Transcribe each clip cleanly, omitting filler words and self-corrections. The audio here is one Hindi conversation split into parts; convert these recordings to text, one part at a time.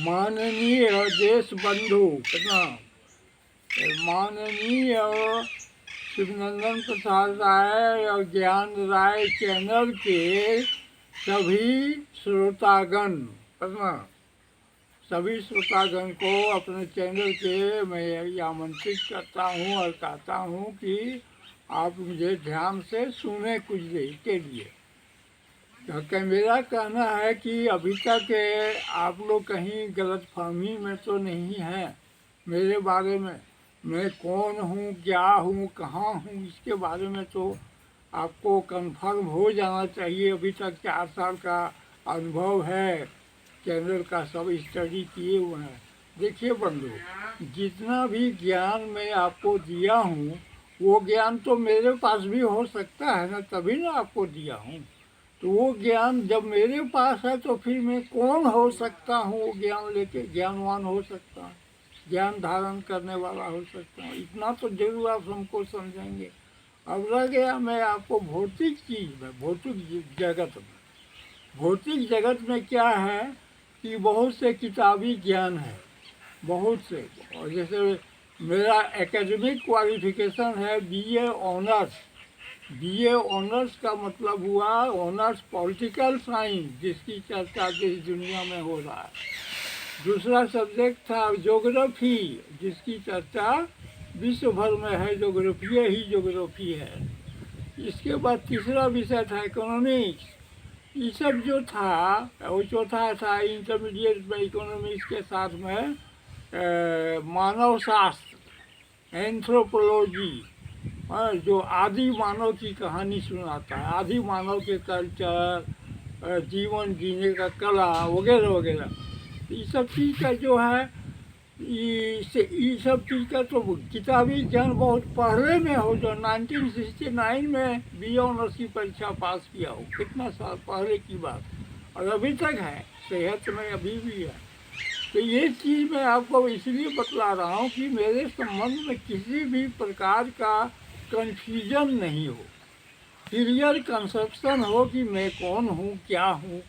माननीय देश बंधु प्रणाम। माननीय शिवनंदन प्रसाद राय और ज्ञान राय चैनल के सभी श्रोतागण प्रणाम। सभी श्रोतागण को अपने चैनल के मैं आमंत्रित करता हूँ और कहता हूँ कि आप मुझे ध्यान से सुने कुछ देर के लिए। क्योंकि मेरा कहना है कि अभी तक आप लोग कहीं गलतफहमी में तो नहीं हैं मेरे बारे में। मैं कौन हूँ, क्या हूँ, कहाँ हूँ, इसके बारे में तो आपको कंफर्म हो जाना चाहिए। अभी तक 4 साल का अनुभव है, चैनल का सब स्टडी किए हुए हैं। देखिए बंधु, जितना भी ज्ञान मैं आपको दिया हूँ वो ज्ञान तो मेरे पास भी हो सकता है ना, तभी ना आपको दिया हूँ। तो वो ज्ञान जब मेरे पास है तो फिर मैं कौन हो सकता हूँ वो ज्ञान लेके? ज्ञानवान हो सकता हूँ, ज्ञान धारण करने वाला हो सकता हूँ। इतना तो जरूर आप हमको समझेंगे। अब रह गया मैं आपको भौतिक चीज़ में, भौतिक जगत में। भौतिक जगत में क्या है कि बहुत से किताबी ज्ञान है, बहुत से। और जैसे मेरा एकेडमिक क्वालिफिकेशन है बीए ऑनर्स। बीए ऑनर्स का मतलब हुआ ऑनर्स पॉलिटिकल साइंस, जिसकी चर्चा देश दुनिया में हो रहा है। दूसरा सब्जेक्ट था ज्योग्राफी, जिसकी चर्चा विश्व भर में है। ज्योग्राफी ही ज्योग्राफी है। इसके बाद तीसरा विषय था इकोनॉमिक्स। ये सब जो था, और चौथा था इंटरमीडिएट में इकोनॉमिक्स के साथ में मानव शास्त्र, एंथ्रोपोलॉजी, जो आदि मानव की कहानी सुनाता है, आदि मानव के कल्चर, जीवन जीने का कला वगैरह वगैरह। ये सब चीज़ का जो है, ये सब चीज़ का तो किताबी ज्ञान बहुत पहले में हो, जो 1969 में बी ऑनर्स की परीक्षा पास किया हो, कितना साल पहले की बात। और अभी तक है, सेहत में अभी भी है। तो ये चीज़ मैं आपको इसलिए बतला रहा हूँ कि मेरे संबंध में किसी भी प्रकार का कन्फ्यूजन नहीं हो, क्लियर कंसेप्शन हो कि मैं कौन हूँ, क्या हूँ।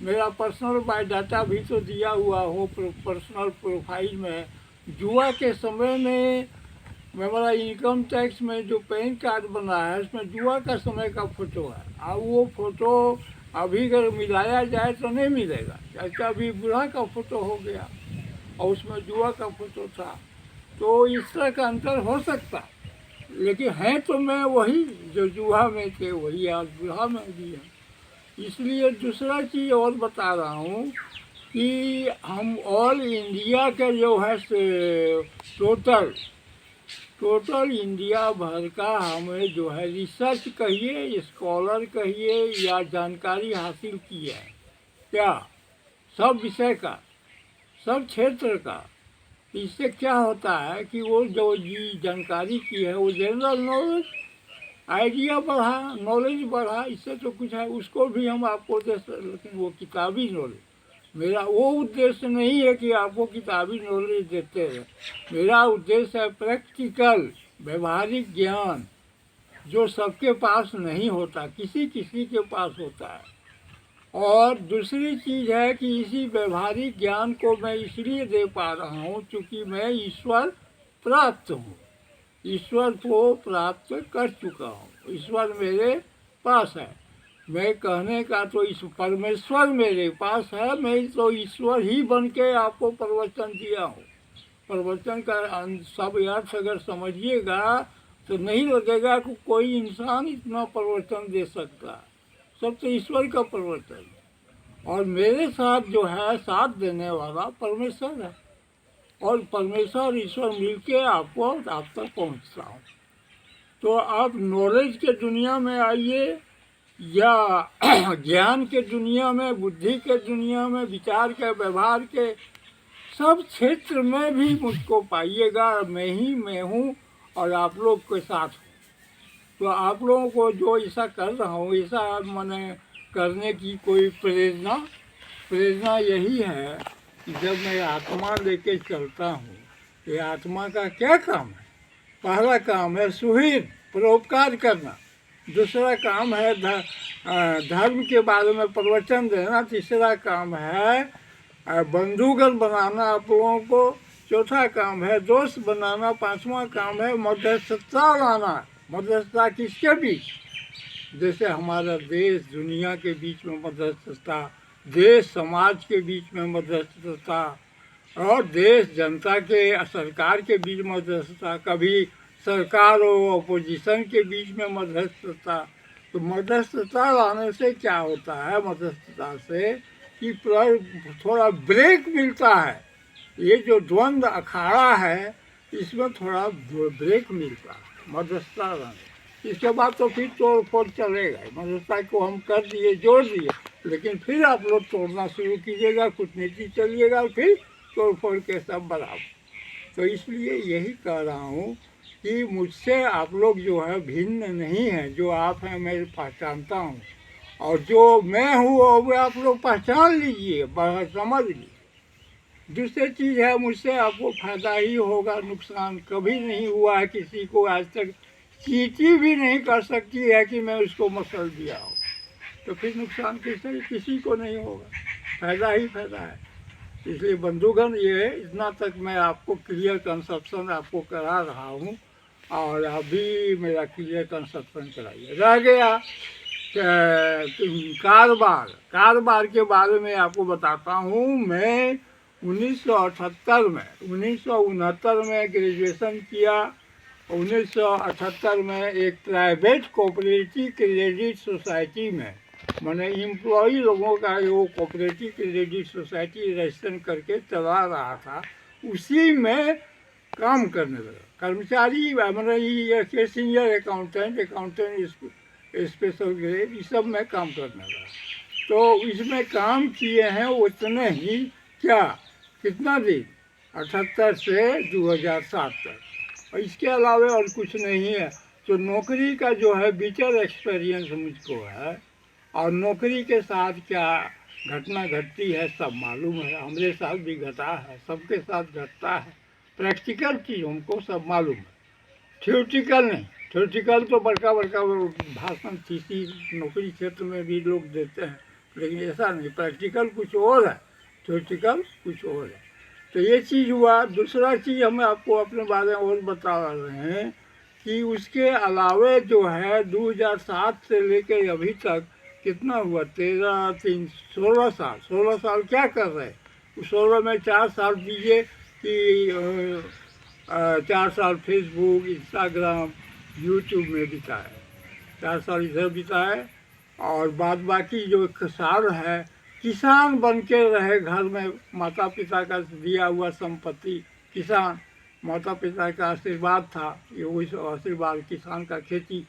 मेरा पर्सनल बायोडाटा भी तो दिया हुआ हो पर्सनल प्रोफाइल में। जुआ के समय में मेरा इनकम टैक्स में जो पैन कार्ड बना है उसमें जुआ का समय का फ़ोटो है। अब वो फ़ोटो अभी अगर मिलाया जाए तो नहीं मिलेगा, क्योंकि अभी बूढ़ा का फ़ोटो हो गया और उसमें जुआ का फ़ोटो था। तो इस तरह का अंतर हो सकता, लेकिन हैं तो मैं वही जो जुआ में थे, वही आज बूढ़ा में भी है। इसलिए दूसरा चीज़ और बता रहा हूँ कि हम ऑल इंडिया के जो है टोटल इंडिया भर का हमें जो है रिसर्च कहिए, स्कॉलर कहिए, या जानकारी हासिल की है क्या, सब विषय का, सब क्षेत्र का। इससे क्या होता है कि वो जो ये जानकारी की है वो जनरल नॉलेज, आइडिया बढ़ा, नॉलेज बढ़ा। इससे तो कुछ है, उसको भी हम आपको दे सकते, लेकिन वो किताबी नॉलेज, मेरा वो उद्देश्य नहीं है कि आपको किताबी नॉलेज देते हैं। मेरा उद्देश्य है प्रैक्टिकल, व्यवहारिक ज्ञान, जो सबके पास नहीं होता, किसी किसी के पास होता है। और दूसरी चीज़ है कि इसी व्यवहारिक ज्ञान को मैं इसलिए दे पा रहा हूँ क्योंकि मैं ईश्वर प्राप्त हूँ, ईश्वर को प्राप्त कर चुका हूँ। ईश्वर मेरे पास है। मैं कहने का तो इस परमेश्वर मेरे पास है, मैं तो ईश्वर ही बन के आपको प्रवचन दिया हूँ। प्रवचन का सब अर्थ अगर समझिएगा तो नहीं लगेगा कि कोई इंसान इतना प्रवचन दे सकता। सब तो ईश्वर का प्रवचन, और मेरे साथ जो है साथ देने वाला परमेश्वर है, और परमेश्वर ईश्वर मिलके आपको आप तक पहुँचता हूँ। तो आप नॉलेज के दुनिया में आइए या ज्ञान के दुनिया में, बुद्धि के दुनिया में, विचार के, व्यवहार के सब क्षेत्र में भी मुझको पाइएगा। मैं हूँ और आप लोग के साथ हूँ। तो आप लोगों को जो ऐसा कर रहा हूँ, ऐसा मैंने करने की कोई प्रेरणा यही है कि जब मैं आत्मा लेके चलता हूँ, ये आत्मा का क्या काम है? पहला काम है सुहित परोपकार करना, दूसरा काम है धर्म के बारे में प्रवचन देना, तीसरा काम है बंधुगण बनाना आप लोगों को चौथा काम है, दोस्त बनाना पांचवा काम है, मध्यस्थता लाना। मध्यस्थता किसके बीच? जैसे हमारा देश दुनिया के बीच में मध्यस्थता, देश समाज के बीच में मध्यस्थता, और देश जनता के सरकार के बीच मध्यस्थता, कभी सरकार और अपोजिशन के बीच में मध्यस्थता। तो मध्यस्थता लाने से क्या होता है? मध्यस्थता से कि थोड़ा ब्रेक मिलता है। ये जो द्वंद्व अखाड़ा है इसमें थोड़ा ब्रेक मिलता है मध्यस्थता लाने। इसके बाद तो फिर तोड़ फोड़ चलेगा। मध्यस्थता को हम कर दिए, जोड़ दिए, लेकिन फिर आप लोग तोड़ना शुरू कीजिएगा, कूटनीति चलिएगा, फिर तोड़ फोड़ के सब बराबर। तो इसलिए यही कह रहा हूँ कि मुझसे आप लोग जो है भिन्न नहीं है। जो आप हैं मैं पहचानता हूँ, और जो मैं हूँ वो आप लोग पहचान लीजिए, समझ लीजिए। दूसरी चीज़ है, मुझसे आपको फायदा ही होगा, नुकसान कभी नहीं हुआ है किसी को आज तक। चींटी भी नहीं कर सकती है कि मैं उसको मसल दिया हो, तो फिर नुकसान किसी को नहीं होगा, फायदा ही फायदा है। इसलिए बंधुगण, ये इतना तक मैं आपको क्लियर कंसेप्शन आपको करा रहा हूँ, और अभी मेरा क्लियर कंसेप्शन कराइए। रह गया कारोबार के बारे में आपको बताता हूँ। मैं 1978 में 1969 में ग्रेजुएशन किया। 1978 में एक प्राइवेट कोऑपरेटिव क्रेडिट सोसाइटी में, मैंने एम्प्लॉई लोगों का वो कोऑपरेटिव क्रेडिट सोसाइटी रजिस्ट्रेशन करके चला रहा था, उसी में काम करने लगा। कर्मचारी मैंने ये सीनियर अकाउंटेंट स्पेशल ग्रेड, इस सब में काम करने लगा। तो इसमें काम किए हैं उतने ही, क्या कितना दिन, 78 से 2007 तक, और इसके अलावा और कुछ नहीं है। तो नौकरी का जो है बिटर एक्सपीरियंस मुझको है, और नौकरी के साथ क्या घटना घटती है सब मालूम है। हमारे साथ भी घटा है, सबके साथ घटता है। प्रैक्टिकल चीज़ हमको सब मालूम है, थ्योरेटिकल नहीं। थ्योरेटिकल तो बड़का भाषण थीसिस नौकरी क्षेत्र में भी लोग देते हैं, लेकिन ऐसा नहीं। प्रैक्टिकल कुछ और है, थ्योरेटिकल कुछ और है। तो ये चीज़ हुआ। दूसरा चीज़ हम आपको अपने बारे में और बता रहे हैं कि उसके अलावे जो है 2007 से लेकर अभी तक कितना हुआ, 16 साल क्या कर रहे? 16 में 4 साल दीजिए कि 4 साल फेसबुक, इंस्टाग्राम, यूट्यूब में बिताए, 4 साल इधर बिताए, और बाद बाकी जो साल है किसान बन के रहे घर में। माता पिता का दिया हुआ संपत्ति किसान, माता पिता का आशीर्वाद था, ये वही आशीर्वाद किसान का खेती